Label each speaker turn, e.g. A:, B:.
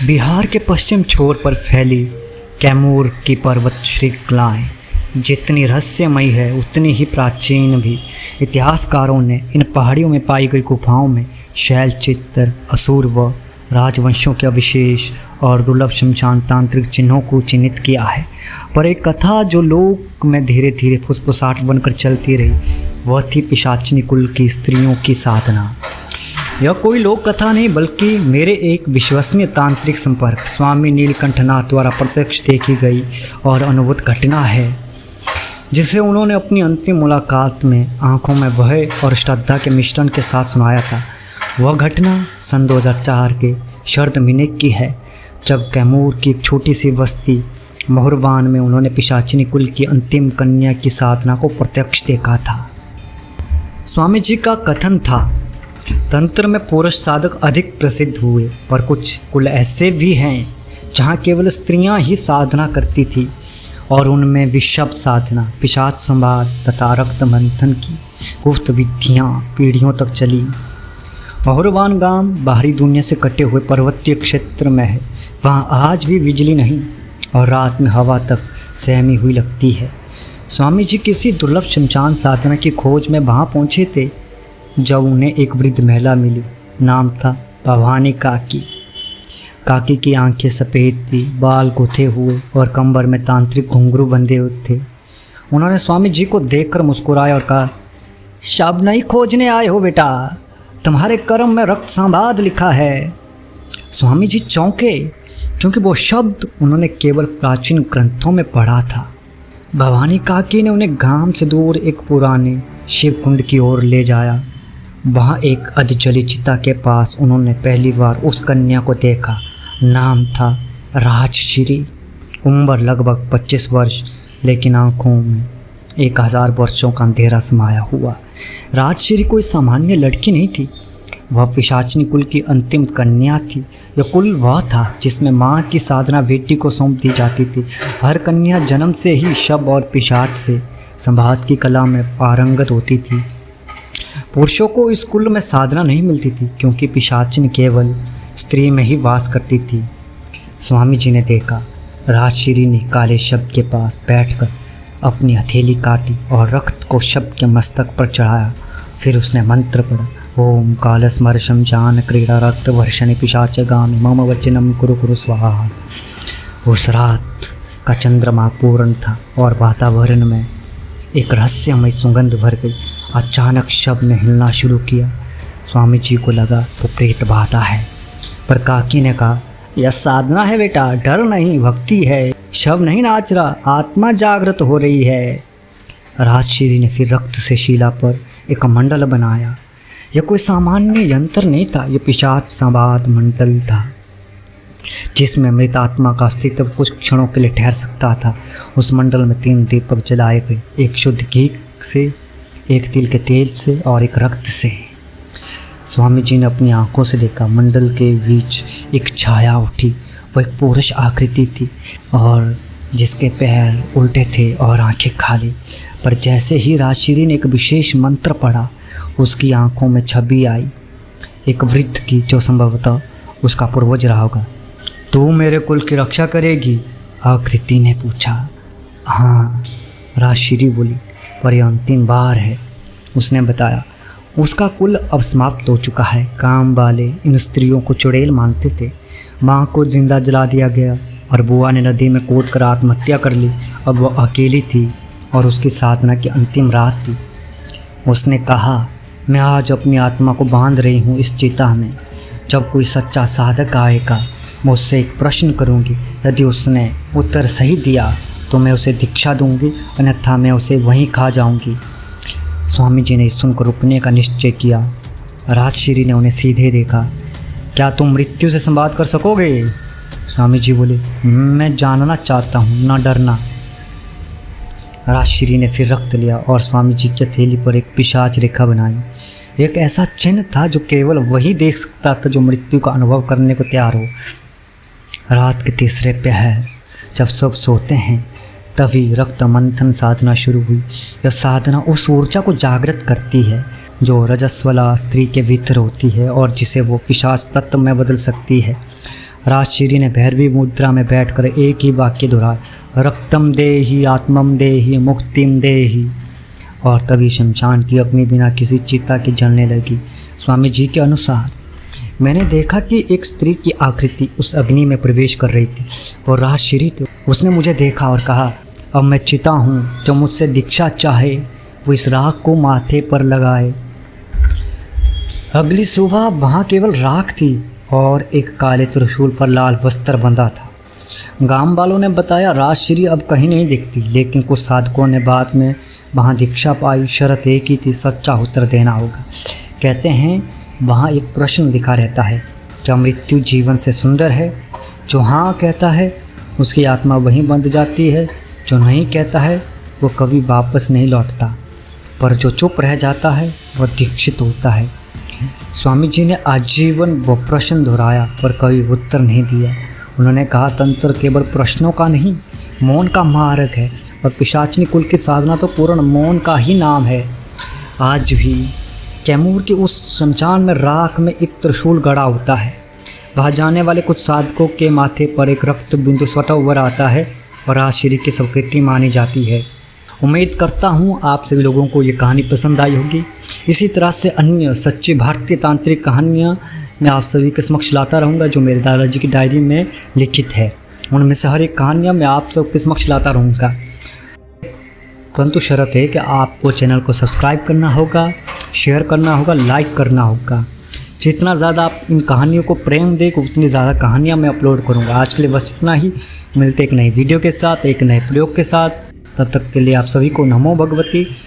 A: बिहार के पश्चिम छोर पर फैली कैमूर की पर्वत श्रृंखलाएं जितनी रहस्यमयी है उतनी ही प्राचीन भी। इतिहासकारों ने इन पहाड़ियों में पाई गई गुफाओं में शैल चित्र, असुर व राजवंशों के अविशेष और दुर्लभ शमशान तांत्रिक चिन्हों को चिन्हित किया है। पर एक कथा जो लोक में धीरे धीरे फुसफुसाहट बनकर चलती रही वह थी पिशाचिनी कुल की स्त्रियों की साधना। यह कोई लोक कथा नहीं बल्कि मेरे एक विश्वसनीय तांत्रिक संपर्क स्वामी नीलकंठनाथ द्वारा प्रत्यक्ष देखी गई और अनुभूत घटना है, जिसे उन्होंने अपनी अंतिम मुलाकात में आंखों में भय और श्रद्धा के मिश्रण के साथ सुनाया था। वह घटना सन 2004 के शरद महीने की है, जब कैमूर की एक छोटी सी बस्ती मोहरबान में उन्होंने पिशाचिनी कुल की अंतिम कन्या की साधना को प्रत्यक्ष देखा था। स्वामी जी का कथन था, तंत्र में पुरुष साधक अधिक प्रसिद्ध हुए, पर कुछ कुल ऐसे भी हैं जहाँ केवल स्त्रियाँ ही साधना करती थी और उनमें विषम साधना, पिशाच संवाद तथा रक्त मंथन की गुप्त विधियाँ पीढ़ियों तक चली। मोहरबान गांव बाहरी दुनिया से कटे हुए पर्वतीय क्षेत्र में है। वहाँ आज भी बिजली नहीं और रात में हवा तक सहमी हुई लगती है। स्वामी जी किसी दुर्लभ शमशान साधना की खोज में वहाँ पहुँचे थे जब उन्हें एक वृद्ध महिला मिली। नाम था भवानी काकी। काकी की आंखें सफ़ेद थी, बाल गुथे हुए और कमर में तांत्रिक घुंघरू बंधे हुए थे। उन्होंने स्वामी जी को देखकर मुस्कुराया और कहा, शब्द नहीं खोजने आए हो बेटा, तुम्हारे कर्म में रक्त संवाद लिखा है। स्वामी जी चौंके क्योंकि वो शब्द उन्होंने केवल प्राचीन ग्रंथों में पढ़ा था। भवानी काकी ने उन्हें गांव से दूर एक पुराने शिव कुंड की ओर ले जाया। वहाँ एक अधजली चिता के पास उन्होंने पहली बार उस कन्या को देखा। नाम था राजश्री। उम्र लगभग 25 वर्ष, लेकिन आंखों में 1000 वर्षों का अंधेरा समाया हुआ। राजश्री कोई सामान्य लड़की नहीं थी, वह पिशाचिनी कुल की अंतिम कन्या थी। यह कुल वह था जिसमें माँ की साधना बेटी को सौंप दी जाती थी। हर कन्या जन्म से ही शव और पिशाच से संवाद की कला में पारंगत होती थी। पुरुषों को इस कुल में साधना नहीं मिलती थी क्योंकि पिशाचिनी केवल स्त्री में ही वास करती थी। स्वामी जी ने देखा, राजश्री ने काले शव के पास बैठकर अपनी हथेली काटी और रक्त को शव के मस्तक पर चढ़ाया। फिर उसने मंत्र पढ़ा, ओम कालस्मर शमशान क्रीड़ा रक्त वर्षणि पिशाच गामी मम वचनम कुरु कुरु स्वाहा। उस रात का चंद्रमा पूर्ण था और वातावरण में एक रहस्यमय सुगंध भर गई। अचानक शव ने हिलना शुरू किया। स्वामी जी को लगा तो प्रेत बाधा है, पर काकी ने कहा, यह साधना है बेटा, डर नहीं, भक्ति है। शव नहीं नाच रहा, आत्मा जागृत हो रही है। राजश्री ने फिर रक्त से शिला पर एक मंडल बनाया। यह कोई सामान्य यंत्र नहीं था, यह पिशाच संवाद मंडल था जिसमें मृत आत्मा का अस्तित्व कुछ क्षणों के लिए ठहर सकता था। उस मंडल में 3 दीपक जलाए गए, एक शुद्ध घी से, एक तिल के तेल से और एक रक्त से। स्वामी जी ने अपनी आंखों से देखा, मंडल के बीच एक छाया उठी। वह एक पुरुष आकृति थी और जिसके पैर उल्टे थे और आंखें खाली। पर जैसे ही राजश्री ने एक विशेष मंत्र पढ़ा, उसकी आंखों में छवि आई, एक वृद्ध की जो संभवतः उसका पूर्वज रहा होगा। तू मेरे कुल की रक्षा करेगी? आकृति ने पूछा। हाँ, राजश्री बोली, पर यह अंतिम बार है। उसने बताया, उसका कुल अब समाप्त हो चुका है। काम वाले इन स्त्रियों को चुड़ैल मानते थे। माँ को जिंदा जला दिया गया और बुआ ने नदी में कूद कर आत्महत्या कर ली। अब वह अकेली थी और उसकी साधना की अंतिम रात थी। उसने कहा, मैं आज अपनी आत्मा को बांध रही हूँ इस चिता में। जब कोई सच्चा साधक आएगा, मैं उससे एक प्रश्न करूँगी। यदि उसने उत्तर सही दिया तो मैं उसे दीक्षा दूंगी, अन्यथा मैं उसे वहीं खा जाऊंगी। स्वामी जी ने सुनकर रुकने का निश्चय किया। राजश्री ने उन्हें सीधे देखा। क्या तुम मृत्यु से संवाद कर सकोगे? स्वामी जी बोले, मैं जानना चाहता हूँ, ना डरना। राजश्री ने फिर रक्त लिया और स्वामी जी की हथेली पर एक पिशाच रेखा बनाई। एक ऐसा चिन्ह था जो केवल वही देख सकता था जो मृत्यु का अनुभव करने को तैयार हो। रात के तीसरे पहर जब सब सोते हैं, तभी रक्त मंथन साधना शुरू हुई। यह साधना उस ऊर्जा को जागृत करती है जो रजस्वला स्त्री के भीतर होती है और जिसे वो पिशाच तत्व में बदल सकती है। राजश्री ने भैरवी मुद्रा में बैठकर एक ही वाक्य दोहराया, रक्तम देहि आत्मम देहि मुक्तिम देहि। और तभी शमशान की अग्नि बिना किसी चिता की जलने लगी। स्वामी जी के अनुसार मैंने देखा कि एक स्त्री की आकृति उस अग्नि में प्रवेश कर रही थी और राजश्री थी। उसने मुझे देखा और कहा, अब मैं चिता हूँ, जो मुझसे दीक्षा चाहे वो इस राख को माथे पर लगाए। अगली सुबह वहाँ केवल राख थी और एक काले त्रिशूल पर लाल वस्त्र बंधा था। गांव वालों ने बताया राजश्री अब कहीं नहीं दिखती, लेकिन कुछ साधकों ने बाद में वहाँ दीक्षा पाई। शर्त एक ही थी, सच्चा उत्तर देना होगा। कहते हैं वहाँ एक प्रश्न लिखा रहता है, क्या मृत्यु जीवन से सुंदर है? जो हाँ कहता है उसकी आत्मा वहीं बंध जाती है, जो नहीं कहता है वो कभी वापस नहीं लौटता, पर जो चुप रह जाता है वह दीक्षित होता है। स्वामी जी ने आजीवन वो प्रश्न दोहराया पर कभी उत्तर नहीं दिया। उन्होंने कहा, तंत्र केवल प्रश्नों का नहीं, मौन का मार्ग है, और पिशाचनी कुल की साधना तो पूर्ण मौन का ही नाम है। आज भी कैमूर के उस शमशान में राख में एक त्रिशूल गड़ा होता है। वहाँ जाने वाले कुछ साधकों के माथे पर एक रक्त बिंदु स्वतः उभर आता है और राजश्री की स्वीकृति मानी जाती है। उम्मीद करता हूँ आप सभी लोगों को ये कहानी पसंद आई होगी। इसी तरह से अन्य सच्ची भारतीय तांत्रिक कहानियाँ मैं आप सभी के समक्ष लाता रहूँगा, जो मेरे दादाजी की डायरी में लिखित है। उनमें से हर एक कहानियाँ मैं आप सबके समक्ष लाता रहूँगा, परंतु शर्त है कि आपको चैनल को सब्सक्राइब करना होगा, शेयर करना होगा, लाइक करना होगा। जितना ज़्यादा आप इन कहानियों को प्रेम दें उतनी ज़्यादा कहानियाँ मैं अपलोड करूँगा। आज के लिए बस इतना ही। मिलते एक नई वीडियो के साथ, एक नए प्रयोग के साथ। तब तक के लिए आप सभी को नमो भगवती